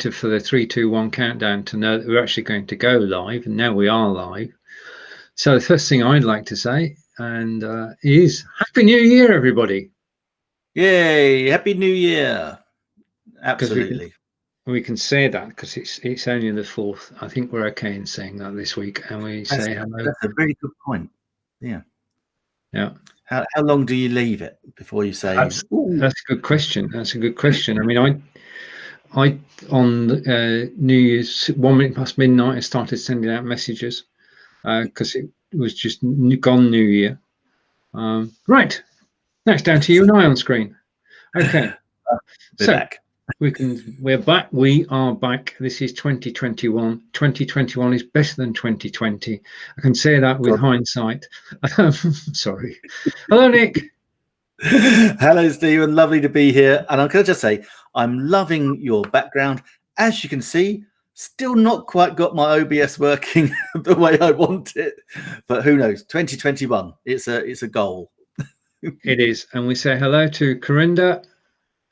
for the 3, 2, 1 countdown to know that we're actually going to go live, and now we are live. So the first thing I'd like to say is Happy New Year, everybody. Yay, Happy New Year. Absolutely. We can say that because it's only the 4th. I think we're okay in saying that this week, and we say hello. That's a very good point. Yeah. How long do you leave it before you say? That's a good question. That's a good question. I mean, I on New Year's 1 minute past midnight, I started sending out messages because it was just gone New Year. Right, that's down to you and I on screen. Okay, we're back. We're back. We are back. This is 2021. 2021 is better than 2020. I can say that with hindsight. Sorry. Hello, Nick. Hello, Stephen. Lovely to be here. And I'm going to just say, I'm loving your background. As you can see, still not quite got my OBS working the way I want it. But who knows? 2021. It's a goal. It is. And we say hello to Corinda.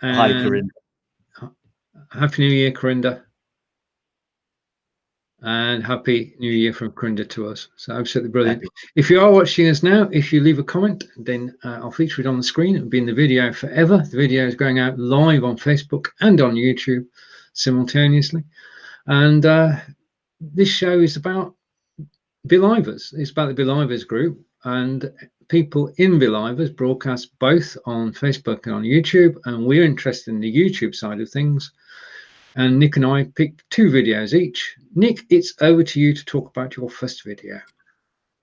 Hi, Corinda. Happy New Year, Corinda. And Happy New Year from Corinda to us. So absolutely brilliant. If you are watching us now, if you leave a comment, then I'll feature it on the screen. It'll be in the video forever. The video is going out live on Facebook and on YouTube simultaneously. And this show is about BeLivers. It's about the BeLivers group, and people in BeLivers broadcast both on Facebook and on YouTube, and we're interested in the YouTube side of things. And Nick and I picked 2 videos each. Nick, it's over to you to talk about your first video.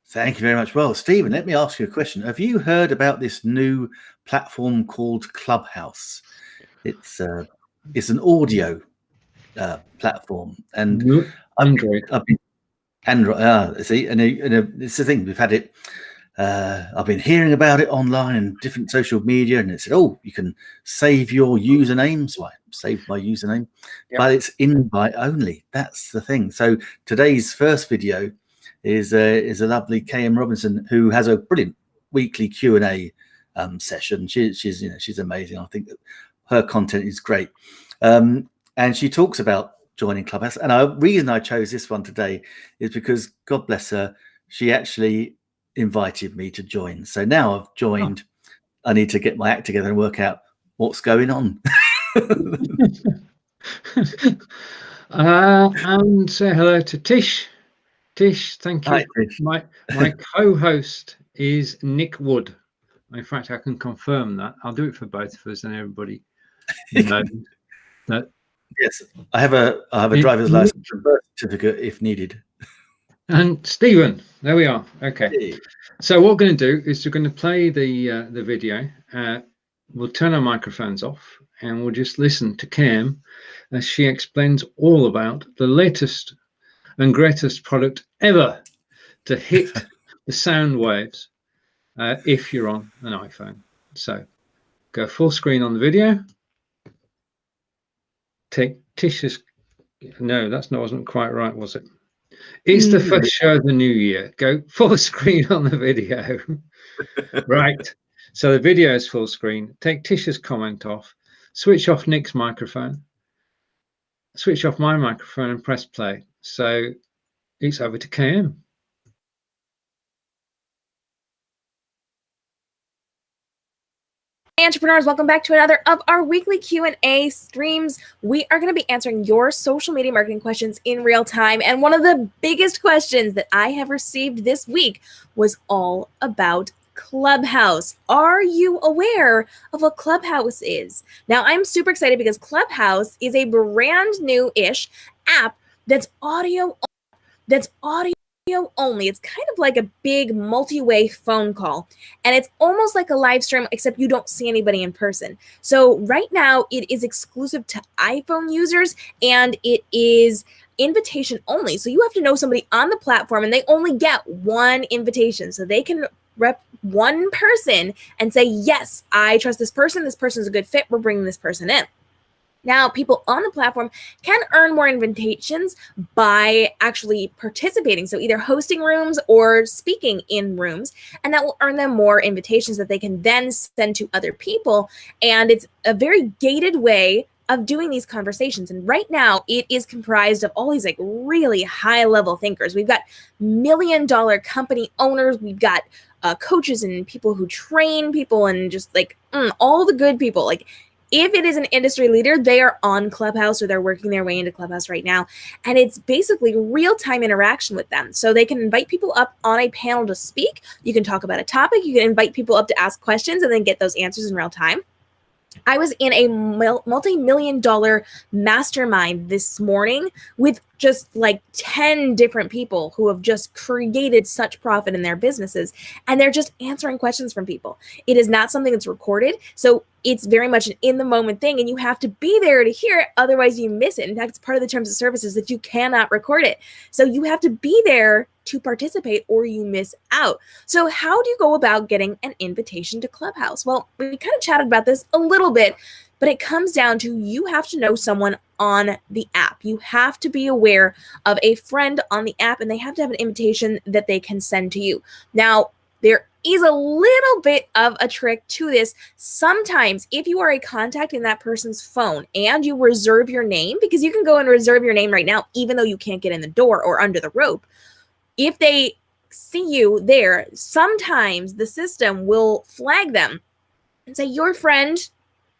Thank you very much. Well, Stephen, let me ask you a question. Have you heard about this new platform called Clubhouse? It's an audio platform, and Android. Android. See, and it's the thing. We've had it. I've been hearing about it online and different social media, and it said, "Oh, you can save your username." So I saved my username, but it's invite only. That's the thing. So today's first video is a lovely KM Robinson who has a brilliant weekly Q&A session. She's amazing. I think that her content is great, and she talks about joining Clubhouse. And the reason I chose this one today is because, God bless her, she actually invited me to join. So now I've joined. I need to get my act together and work out what's going on. And say hello to Tish. Tish, thank you. Hi, Tish. My co-host is Nick Wood. In fact, I can confirm that. I'll do it for both of us and everybody knows that. Yes, I have a driver's license and birth certificate if needed. And Stephen, there we are. Okay. Hey. So what we're going to do is we're going to play the video. We'll turn our microphones off and we'll just listen to Cam as she explains all about the latest and greatest product ever to hit the sound waves if you're on an iPhone. So go full screen on the video. Take Tish's. No, wasn't quite right, was it? It's the first show of the new year. Go full screen on the video. Right. So the video is full screen. Take Tish's comment off. Switch off Nick's microphone. Switch off my microphone and press play. So it's over to KM. Hey entrepreneurs, welcome back to another of our weekly Q&A streams. We are going to be answering your social media marketing questions in real time. And one of the biggest questions that I have received this week was all about Clubhouse. Are you aware of what Clubhouse is? Now, I'm super excited because Clubhouse is a brand new-ish app that's audio only. It's kind of like a big multi-way phone call, and it's almost like a live stream, except you don't see anybody in person. So right now it is exclusive to iPhone users, and it is invitation only. So you have to know somebody on the platform, and they only get one invitation. So they can rep one person and say, yes, I trust this person. This person's a good fit. We're bringing this person in. Now, people on the platform can earn more invitations by actually participating. So either hosting rooms or speaking in rooms, and that will earn them more invitations that they can then send to other people. And it's a very gated way of doing these conversations. And right now it is comprised of all these like really high level thinkers. We've got $1 million company owners. We've got coaches and people who train people and just like all the good people. Like if it is an industry leader, they are on Clubhouse or they're working their way into Clubhouse right now. And it's basically real-time interaction with them. So they can invite people up on a panel to speak. You can talk about a topic. You can invite people up to ask questions and then get those answers in real time. I was in a multi-million-dollar mastermind this morning with just like 10 different people who have just created such profit in their businesses, and they're just answering questions from people. It is not something that's recorded, so it's very much an in-the-moment thing, and you have to be there to hear it, otherwise you miss it. In fact, it's part of the terms of services that you cannot record it. So you have to be there to participate or you miss out. So how do you go about getting an invitation to Clubhouse? Well, we kind of chatted about this a little bit, but it comes down to you have to know someone on the app. You have to be aware of a friend on the app, and they have to have an invitation that they can send to you. Now, there is a little bit of a trick to this. Sometimes if you are a contact in that person's phone and you reserve your name, because you can go and reserve your name right now, even though you can't get in the door or under the rope, if they see you there, sometimes the system will flag them and say, your friend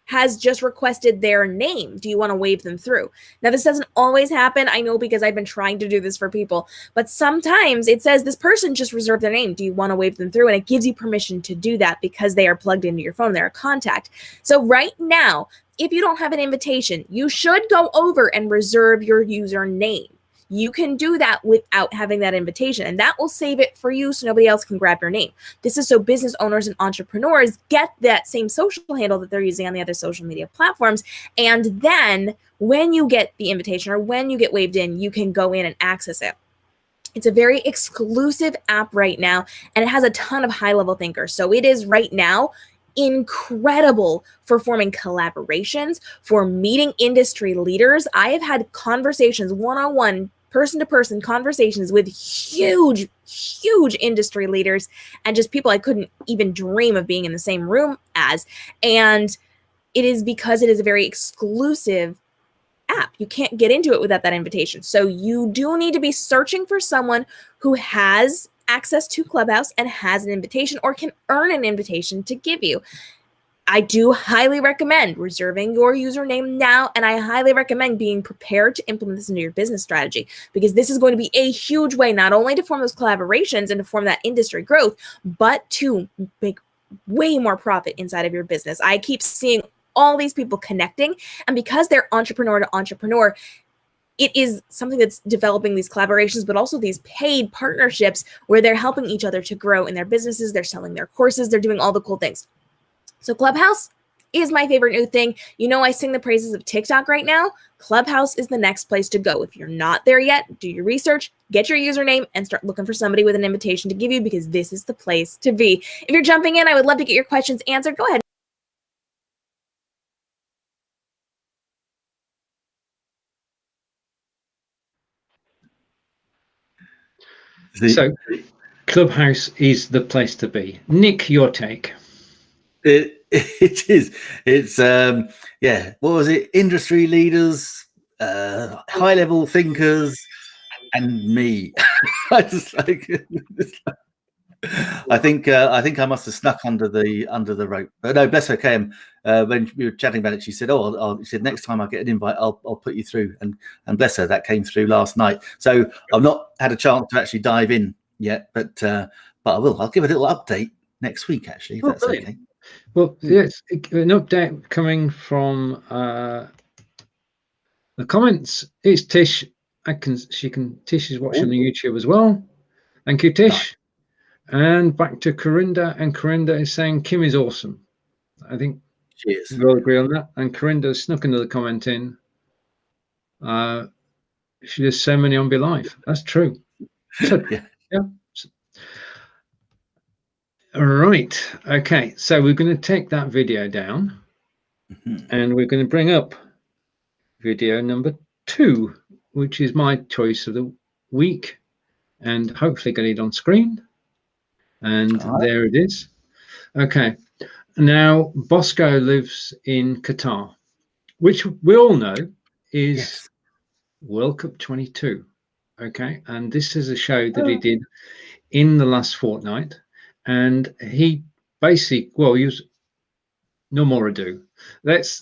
has just requested their name. Do you want to wave them through? Now, this doesn't always happen. I know, because I've been trying to do this for people, but sometimes it says this person just reserved their name. Do you want to wave them through? And it gives you permission to do that because they are plugged into your phone. They're a contact. So right now, if you don't have an invitation, you should go over and reserve your username. You can do that without having that invitation, and that will save it for you so nobody else can grab your name. This is so business owners and entrepreneurs get that same social handle that they're using on the other social media platforms. And then when you get the invitation or when you get waved in, you can go in and access it. It's a very exclusive app right now, and it has a ton of high-level thinkers. So it is right now incredible for forming collaborations, for meeting industry leaders. I have had conversations, one-on-one, person-to-person conversations with huge industry leaders and just people I couldn't even dream of being in the same room as. And it is because it is a very exclusive app. You can't get into it without that invitation. So you do need to be searching for someone who has access to Clubhouse and has an invitation or can earn an invitation to give you. I do highly recommend reserving your username now, and I highly recommend being prepared to implement this into your business strategy, because this is going to be a huge way not only to form those collaborations and to form that industry growth, but to make way more profit inside of your business. I keep seeing all these people connecting, and because they're entrepreneur to entrepreneur, it is something that's developing these collaborations, but also these paid partnerships where they're helping each other to grow in their businesses. They're selling their courses. They're doing all the cool things. So Clubhouse is my favorite new thing. You know, I sing the praises of TikTok right now. Clubhouse is the next place to go. If you're not there yet, do your research, get your username, and start looking for somebody with an invitation to give you, because this is the place to be. If you're jumping in, I would love to get your questions answered. Go ahead. So Clubhouse is the place to be. Nick, your take. It is. It's yeah. What was it? Industry leaders, high level thinkers, and me. I just like. I think I must have snuck under the rope. But no, bless her, Cam. When we were chatting about it, she said, "Oh, she said next time I get an invite, I'll put you through." And bless her, that came through last night. So I've not had a chance to actually dive in yet, but I will. I'll give a little update next week, actually, if that's brilliant. okay. Well, yes, an update coming from the comments. It's Tish. Tish is watching on YouTube as well. Thank you, Tish. Nice. And back to Corinda, and Corinda is saying Kim is awesome. I think we'll agree on that. And Corinda snuck another comment in. She does so many on BeLive. That's true. So, yeah. All right. Okay. So we're going to take that video down, and we're going to bring up video number 2, which is my choice of the week, and hopefully get it on screen. And there it is. Okay. Now, Bosco lives in Qatar, which we all know is Yes. World Cup 22. Okay, and this is a show that he did in the last fortnight, and he basically, well, he was no more ado. Let's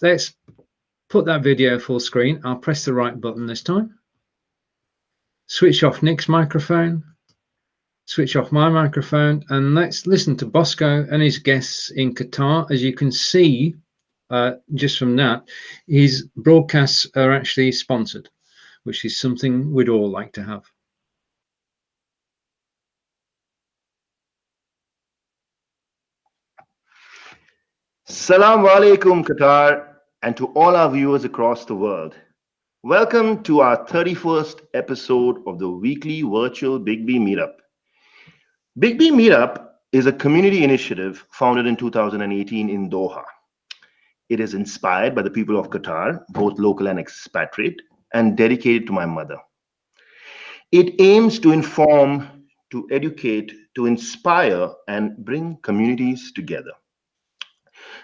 put that video full screen. I'll press the right button this time. Switch off Nick's microphone. Switch off my microphone, and let's listen to Bosco and his guests in Qatar. As you can see, just from that, his broadcasts are actually sponsored, which is something we'd all like to have. Assalamu alaikum, Qatar, and to all our viewers across the world. Welcome to our 31st episode of the weekly virtual Big B Meetup. Big B Meetup is a community initiative founded in 2018 in Doha. It is inspired by the people of Qatar, both local and expatriate, and dedicated to my mother. It aims to inform, to educate, to inspire, and bring communities together.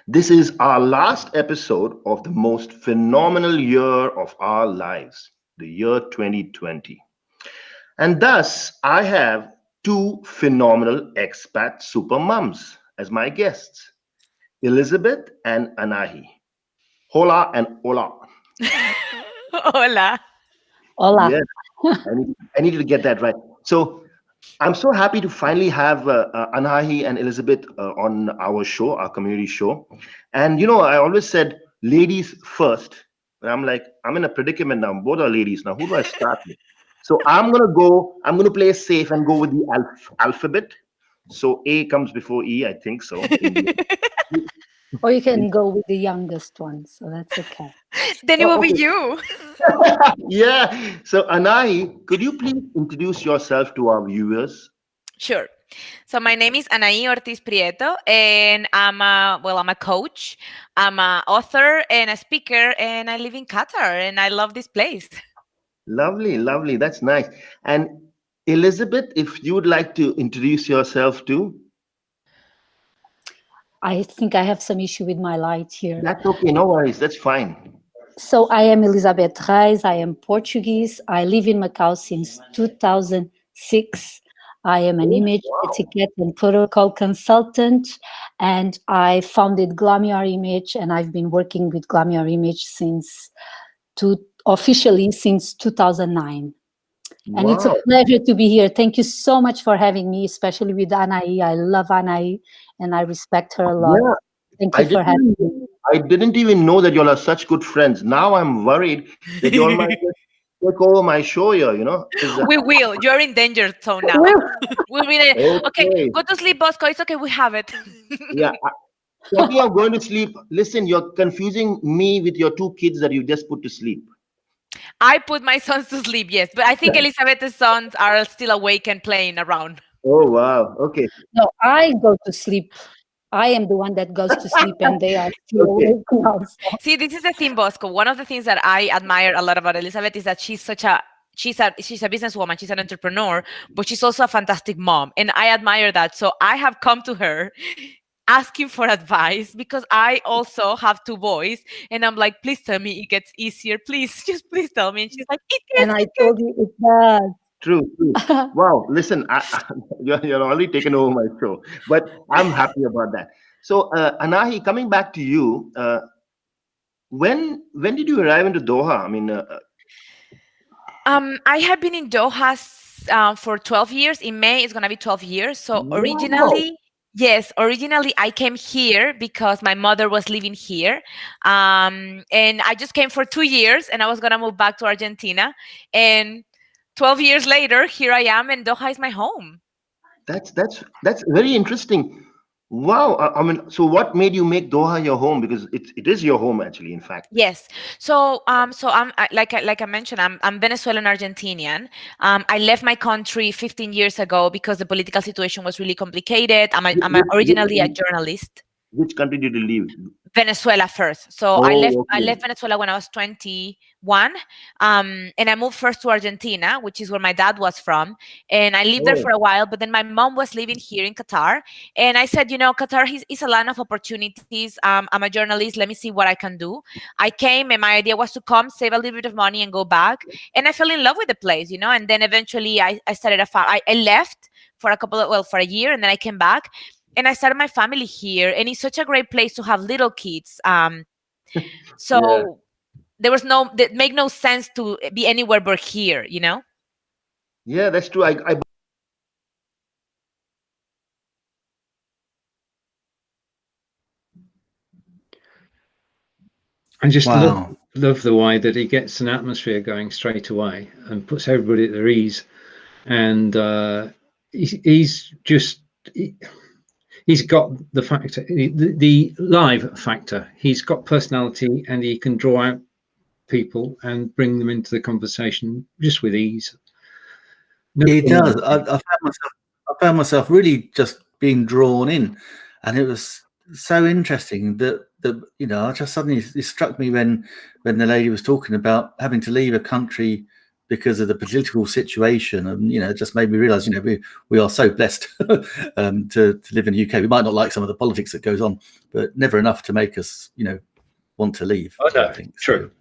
This is our last episode of the most phenomenal year of our lives, the year 2020. And thus, I have two phenomenal expat super mums as my guests, Elizabeth and Anahi. Hola and hola. Hola. Hola. Yes, I needed to get that right. So I'm so happy to finally have Anahi and Elizabeth on our show, our community show. And, you know, I always said ladies first. And I'm like, I'm in a predicament now. Both are ladies. Now, who do I start with? So I'm going to play safe and go with the alphabet. So A comes before E, I think so. Or you can go with the youngest one, so that's okay. Then it will be you. Yeah. So Anahi, could you please introduce yourself to our viewers? Sure. So my name is Anaí Ortiz Prieto, and I'm a coach, I'm an author and a speaker, and I live in Qatar, and I love this place. Lovely, lovely. That's nice. And Elizabeth, if you would like to introduce yourself too. I think I have some issue with my light here. That's okay. No worries. That's fine. So I am Elizabeth Reis. I am Portuguese. I live in Macau since 2006. I am an image, etiquette, and protocol consultant, and I founded Glamour Image, and I've been working with Glamour Image officially since 2009. And it's a pleasure to be here. Thank you so much for having me, especially with Anaí. I love Anaí, and I respect her a lot. Yeah. Thank you for having me. I didn't even know that y'all are such good friends. Now I'm worried that y'all might take over my show here, you know. We will. You're in danger zone now. We'll be there. Okay, go to sleep, Bosco. It's okay. We have it. Yeah. Talking of going to sleep, listen, you're confusing me with your two kids that you just put to sleep. I put my sons to sleep, yes. But I think Elizabeth's sons are still awake and playing around. Oh, wow. Okay. No, I go to sleep. I am the one that goes to sleep, and they are still awake now. See, this is the thing, Bosco. One of the things that I admire a lot about Elizabeth is that she's a businesswoman, she's an entrepreneur, but she's also a fantastic mom. And I admire that. So I have come to her asking for advice because I also have two boys, and I'm like, please tell me it gets easier. Please, just please tell me. And she's like, it gets. And I told you it does. True. Wow. Listen, you're already taken over my show, but I'm happy about that. So, Anahi, coming back to you, when did you arrive into Doha? I mean, I have been in Doha for 12 years. In May, it's gonna be 12 years. So originally. Yes, originally I came here because my mother was living here, and I just came for 2 years, and I was gonna move back to Argentina. And 12 years later, here I am, and Doha is my home. That's very interesting. Wow. I mean, so what made you make Doha your home? Because it is your home, actually, in fact. Yes. So I'm like I mentioned, I'm Venezuelan Argentinian. I left my country 15 years ago because the political situation was really complicated. I'm originally a journalist. Which country did you leave? Venezuela first. So Oh, I okay. left Venezuela when I was 21. And I moved first to Argentina, which is where my dad was from. And I lived there Oh. for a while, but then my mom was living here in Qatar. And I said, Qatar is a land of opportunities. I'm a journalist. Let me see what I can do. I came and my idea was to come, save a little bit of money and go back. And I fell in love with the place, and then eventually I started I left for for a year, and then I came back. And I started my family here, and it's such a great place to have little kids. So there was that make no sense to be anywhere but here, Yeah, that's true. I just Wow. love the way that he gets an atmosphere going straight away and puts everybody at their ease. And he's got the factor, the live factor. He's got personality, and he can draw out people and bring them into the conversation just with ease. He does. I found myself really just being drawn in, and it was so interesting that I just suddenly, it struck me when the lady was talking about having to leave a country because of the political situation, and it just made me realize we are so blessed to live in the UK. We might not like some of the politics that goes on, but never enough to make us want to leave. Oh, no, I think true.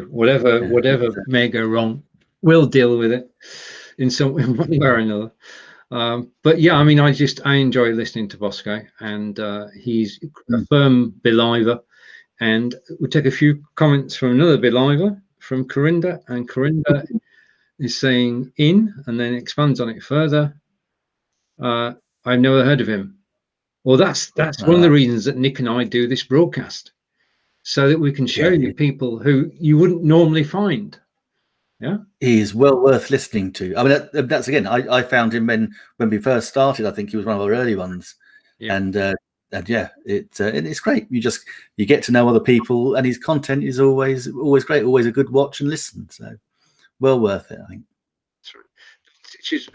Whatever may go wrong, we'll deal with it in one way or another. But yeah, I mean, I enjoy listening to Bosco, and he's a firm BeLiver. And we'll take a few comments from another BeLiver, from Corinda, and Corinda is saying in, and then expands on it further. I've never heard of him. Well, that's one of the reasons that Nick and I do this broadcast, so that we can show you people who you wouldn't normally find. Yeah, he's well worth listening to. I mean, that's again, I found him when we first started. I think he was one of our early ones, and yeah, it's great. You get to know other people, and his content is always great, always a good watch and listen. So well worth it, I think. That's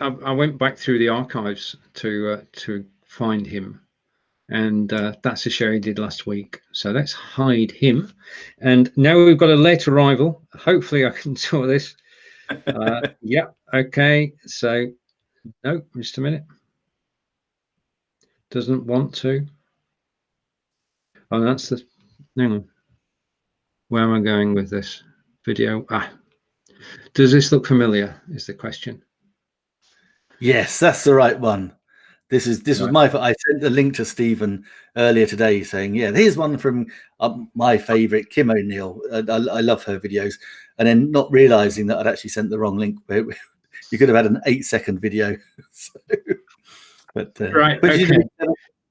right. I went back through the archives to find him, and that's a show he did last week. So let's hide him. And now we've got a late arrival. Hopefully I can sort this. Yeah, okay. So no, just a minute. Doesn't want to. Oh, that's the. Hang on. Where am I going with this video? Does this look familiar? Is the question. Yes, that's the right one. This was my. I sent a link to Stephen earlier today saying, yeah, here's one from my favorite, Kim O'Neill. I love her videos, and then not realizing that I'd actually sent the wrong link. You could have had an 8-second video. But okay.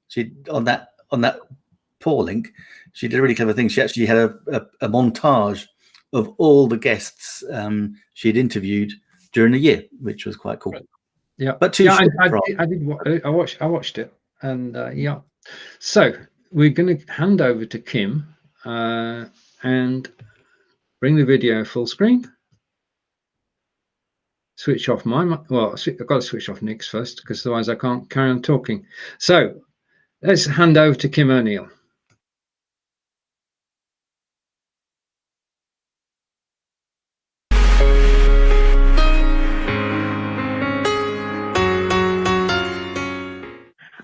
She on that poor link, she did a really clever thing. She actually had a montage of all the guests she'd interviewed during the year, which was quite cool. Yeah, but I watched it, and yeah. So we're going to hand over to Kim and bring the video full screen. Switch off I've got to switch off Nick's first, because otherwise I can't carry on talking. So let's hand over to Kim O'Neill.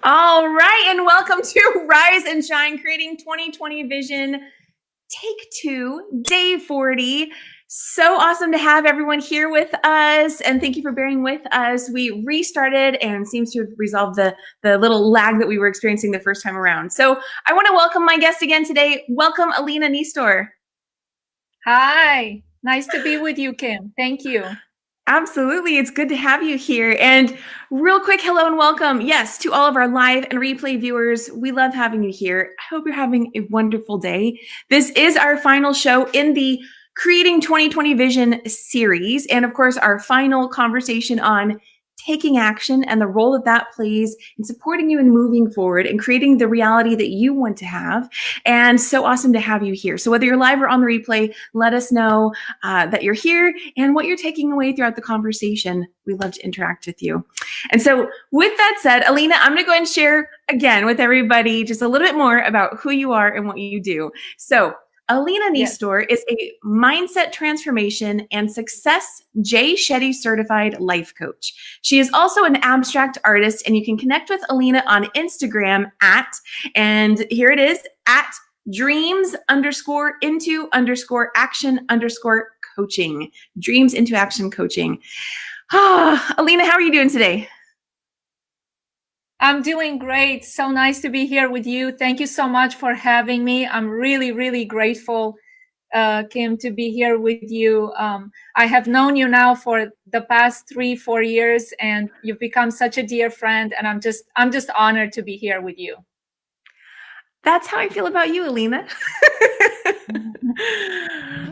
All right, and welcome to Rise and Shine, Creating 2020 Vision, Take 2, Day 40. So awesome to have everyone here with us, and thank you for bearing with us. We restarted and seems to have resolved the little lag that we were experiencing the first time around. So I want to welcome my guest again today. Welcome, Alina Nistor. Hi, nice to be with you, Kim. Thank you. Absolutely. It's good to have you here. And real quick, hello and welcome. Yes, to all of our live and replay viewers. We love having you here. I hope you're having a wonderful day. This is our final show in the Creating 2020 Vision series. And of course, our final conversation on taking action and the role that that plays in supporting you in moving forward and creating the reality that you want to have. And so awesome to have you here. So whether you're live or on the replay, let us know that you're here and what you're taking away throughout the conversation. We love to interact with you. And so with that said, Alina, I'm going to go ahead and share again with everybody just a little bit more about who you are and what you do. So Alina Nistor is a mindset transformation and success Jay Shetty certified life coach. She is also an abstract artist, and you can connect with Alina on Instagram and here it is, at dreams_into_action_coaching. Dreams into action coaching. Alina, how are you doing today? I'm doing great. So nice to be here with you. Thank you so much for having me. I'm really, really grateful, Kim, to be here with you. I have known you now for the past 3-4 years, and you've become such a dear friend. And I'm just honored to be here with you. That's how I feel about you, Alina.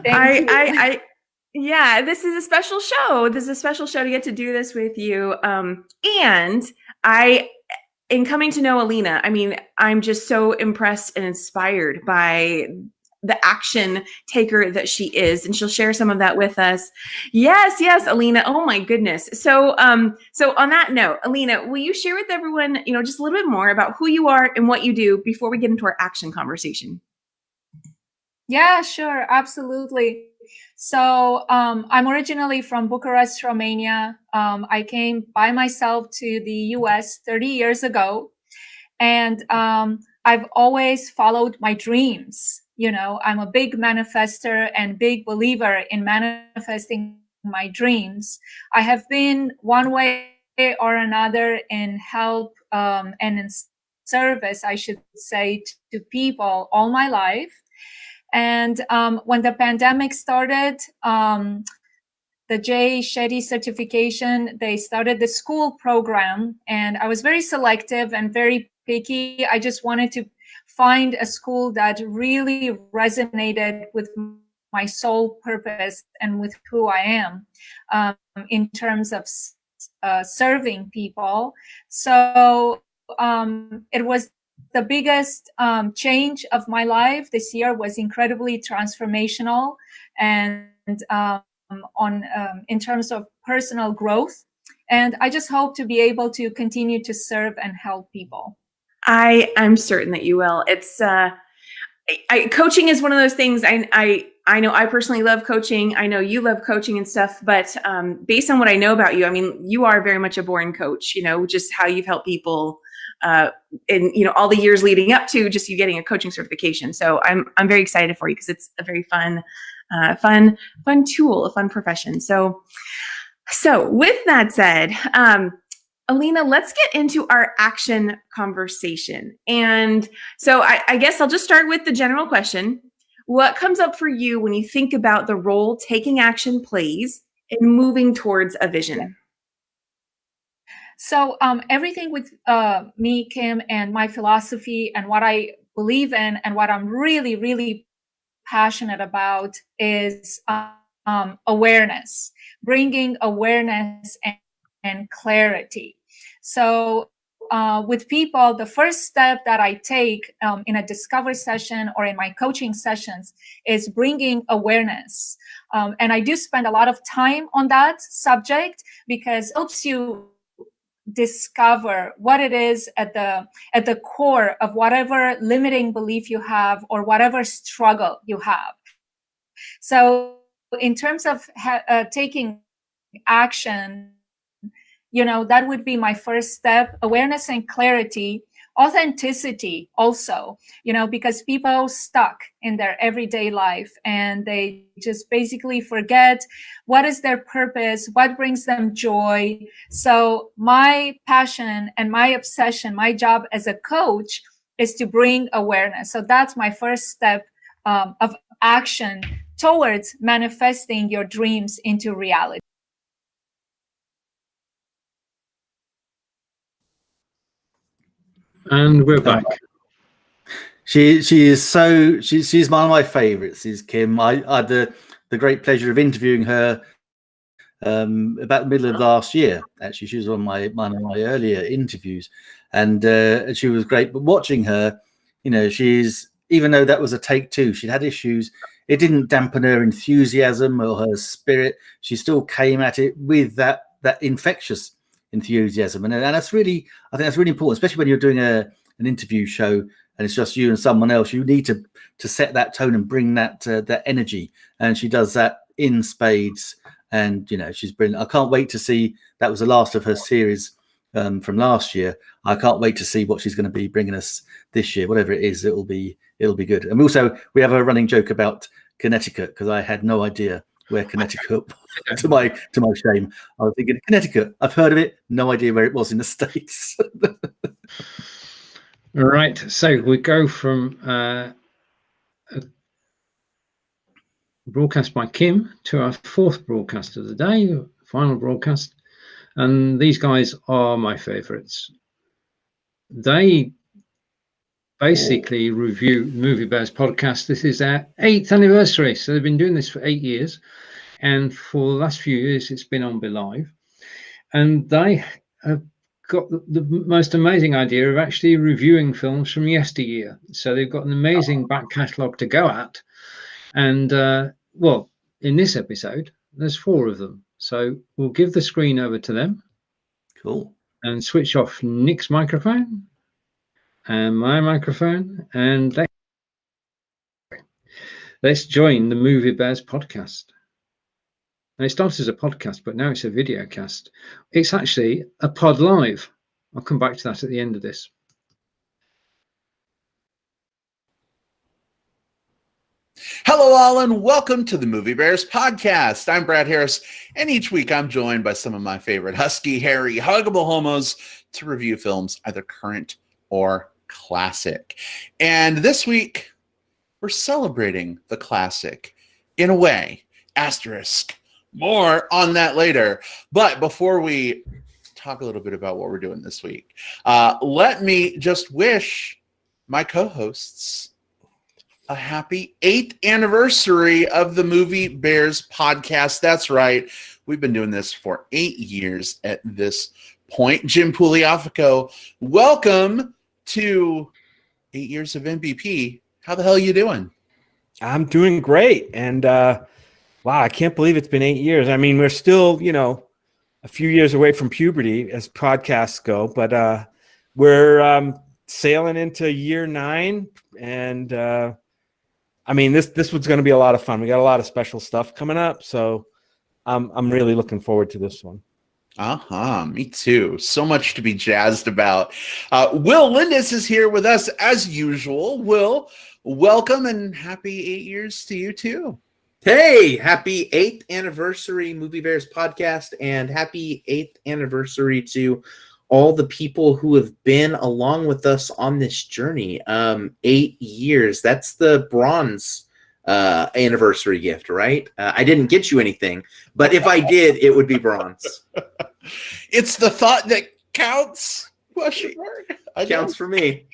Thank you. Yeah, this is a special show. This is a special show to get to do this with you. And in coming to know Alina, I mean, I'm just so impressed and inspired by the action taker that she is, and she'll share some of that with us. Yes, Alina. Oh my goodness. So on that note, Alina, will you share with everyone, just a little bit more about who you are and what you do before we get into our action conversation? Yeah, sure. Absolutely. So I'm originally from Bucharest, Romania. I came by myself to the US 30 years ago, and I've always followed my dreams. I'm a big manifester and big believer in manifesting my dreams. I have been one way or another in help and in service, I should say, to people all my life. And when the pandemic started, the Jay Shetty certification, they started the school program, and I was very selective and very picky. I just wanted to find a school that really resonated with my soul purpose and with who I am in terms of serving people. So it was the biggest change of my life this year. Was incredibly transformational, and in terms of personal growth. And I just hope to be able to continue to serve and help people. I'm certain that you will. It's coaching is one of those things. I know I personally love coaching. I know you love coaching and stuff, but based on what I know about you, I mean, you are very much a born coach, just how you've helped people in, all the years leading up to just you getting a coaching certification. So I'm very excited for you because it's a very fun tool, a fun profession. So with that said, Alina, let's get into our action conversation. And so I guess I'll just start with the general question. What comes up for you when you think about the role taking action plays in moving towards a vision? So everything with me, Kim, and my philosophy and what I believe in and what I'm really, really passionate about is awareness, bringing awareness and clarity. So with people, the first step that I take in a discovery session or in my coaching sessions is bringing awareness. And I do spend a lot of time on that subject because it helps you discover what it is at the core of whatever limiting belief you have or whatever struggle you have. So in terms of taking action, that would be my first step. Awareness and clarity, authenticity also, because people stuck in their everyday life and they just basically forget what is their purpose, what brings them joy. So my passion and my obsession, my job as a coach is to bring awareness. So that's my first step of action towards manifesting your dreams into reality. And we're back. She's one of my favorites, is Kim. I had the great pleasure of interviewing her about the middle of last year. Actually, she was on one of my earlier interviews, and she was great. But watching her, you know, she's, even though that was a take two, she'd had issues. It didn't dampen her enthusiasm or her spirit. She still came at it with that infectious enthusiasm, and that's really, I think that's really important, especially when you're doing an interview show and it's just you and someone else. You need to set that tone and bring that energy, and she does that in spades. And you know, she's brilliant. I can't wait to see. That was the last of her series from last year. I can't wait to see what she's going to be bringing us this year. Whatever it is, it'll be good. And we have a running joke about Connecticut, because I had no idea where Connecticut was, to my shame. I was thinking Connecticut, I've heard of it, no idea where it was in the States. Right, so we go from a broadcast by Kim to our fourth broadcast of the day, final broadcast, and these guys are my favorites. They basically review Movie Bears podcast. This is our 8th anniversary, so they've been doing this for 8 years, and for the last few years it's been on BeLive, and they have got the most amazing idea of actually reviewing films from yesteryear. So they've got an amazing back catalogue to go at, and well, in this episode there's 4 of them, so we'll give the screen over to them. Cool. And switch off Nick's microphone and my microphone, and let's join the Movie Bears podcast. And it started as a podcast, but now it's a video cast. It's actually a pod live. I'll come back to that at the end of this. Hello, all, and welcome to the Movie Bears podcast. I'm Brad Harris, and each week I'm joined by some of my favorite husky, hairy, huggable homos to review films, either current or classic. And this week, we're celebrating the classic in a way. Asterisk. More on that later. But before we talk a little bit about what we're doing this week, let me just wish my co-hosts a happy 8th anniversary of the Movie Bears podcast. That's right. We've been doing this for 8 years at this point. Jim Pugliafico, welcome to 8 years of MVP. How the hell are you doing? I'm doing great. And wow, I can't believe it's been 8 years. I mean, we're still, you know, a few years away from puberty as podcasts go, but we're sailing into year 9. And I mean, this one's going to be a lot of fun. We got a lot of special stuff coming up, so I'm really looking forward to this one. Me too. So much to be jazzed about. Will Lindis is here with us as usual. Will, welcome and happy 8 years to you too. Hey, happy 8th anniversary Movie Bears podcast, and happy 8th anniversary to all the people who have been along with us on this journey. 8 years. That's the bronze anniversary gift, right? I didn't get you anything, but if I did, it would be bronze. It's the thought that counts. Counts for me.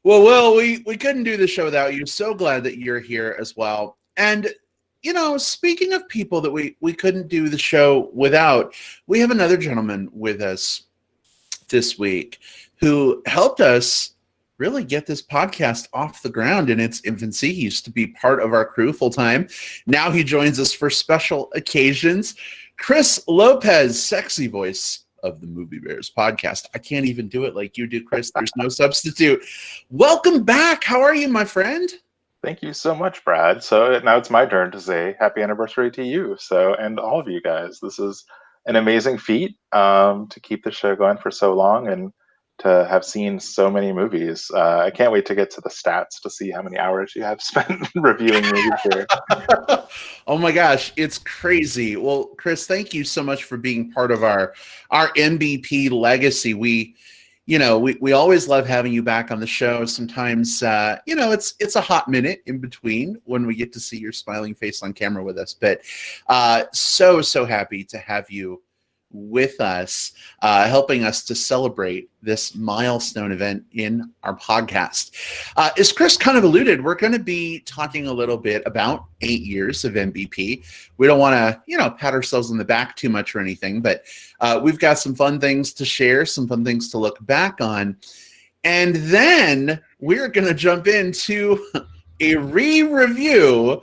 Well, Will, we couldn't do the show without you. So glad that you're here as well. And you know, speaking of people that we couldn't do the show without, we have another gentleman with us this week who helped us really get this podcast off the ground in its infancy. He used to be part of our crew full time. Now he joins us for special occasions. Chris Lopez, sexy voice of the Movie Bears podcast. I can't even do it like you do, Chris. There's no substitute. Welcome back. How are you, my friend? Thank you so much, Brad. So now it's my turn to say happy anniversary to you. So, and all of you guys. This is an amazing feat to keep the show going for so long and to have seen so many movies. I can't wait to get to the stats to see how many hours you have spent reviewing movies here. Oh my gosh, it's crazy. Well, Chris, thank you so much for being part of our MVP legacy. We always love having you back on the show. Sometimes, it's a hot minute in between when we get to see your smiling face on camera with us. But so happy to have you with us, helping us to celebrate this milestone event in our podcast. As Chris kind of alluded, we're going to be talking a little bit about 8 years of MVP. We don't want to, pat ourselves on the back too much or anything, but we've got some fun things to share, some fun things to look back on. And then we're going to jump into a re-review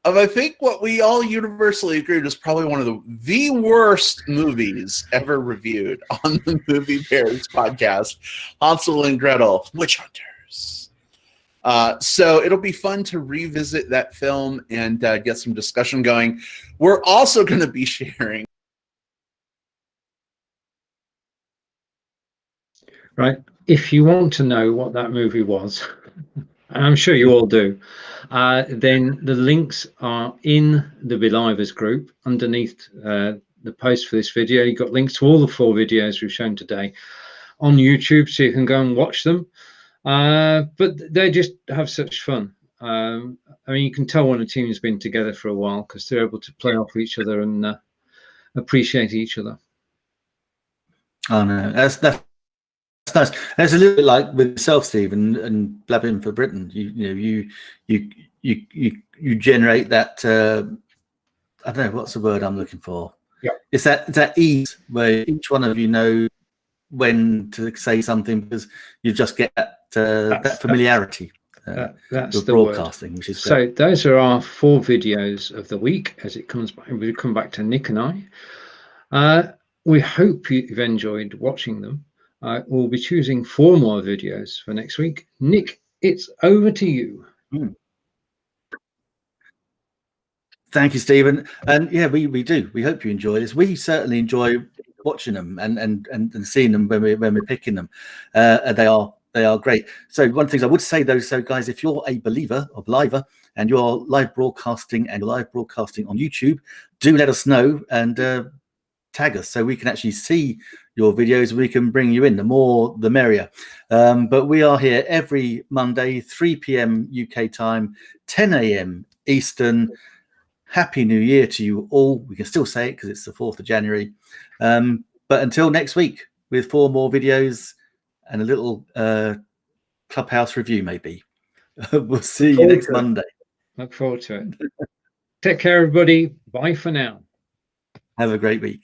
of, I think, what we all universally agreed was probably one of the worst movies ever reviewed on the Movie Bears podcast, Hansel and Gretel, Witch Hunters. So it'll be fun to revisit that film and get some discussion going. We're also going to be sharing. Right. If you want to know what that movie was, and I'm sure you all do, then the links are in the BeLivers group underneath the post for this video. You've got links to all the 4 videos we've shown today on YouTube, so you can go and watch them. But they just have such fun. I mean, you can tell when a team's been together for a while because they're able to play off each other and appreciate each other. Oh no, that's nice. It's a little bit like with yourself, Steve, and Blabbing for Britain. You generate that. I don't know what's the word I'm looking for. Yeah, it's that ease where each one of you know when to say something because you just get that familiarity. That's with the broadcasting, word. Which is so great. Those are our 4 videos of the week as it comes back. We come back to Nick and I. We hope you've enjoyed watching them. We'll be choosing 4 more videos for next week. Nick, it's over to you. Thank you, Stephen. And yeah, we do. We hope you enjoy this. We certainly enjoy watching them and seeing them when we're picking them. They are great. So one of the things I would say though, so guys, if you're a believer or believer and you're live broadcasting on YouTube, do let us know and tag us so we can actually see your videos. We can bring you in. The more the merrier. But we are here every Monday, 3 p.m. UK time, 10 a.m. Eastern. Happy New Year to you all. We can still say it because it's the 4th of January. But until next week with 4 more videos and a little Clubhouse review maybe. We'll see you next Monday. Look forward to it. Take care, everybody. Bye for now. Have a great week.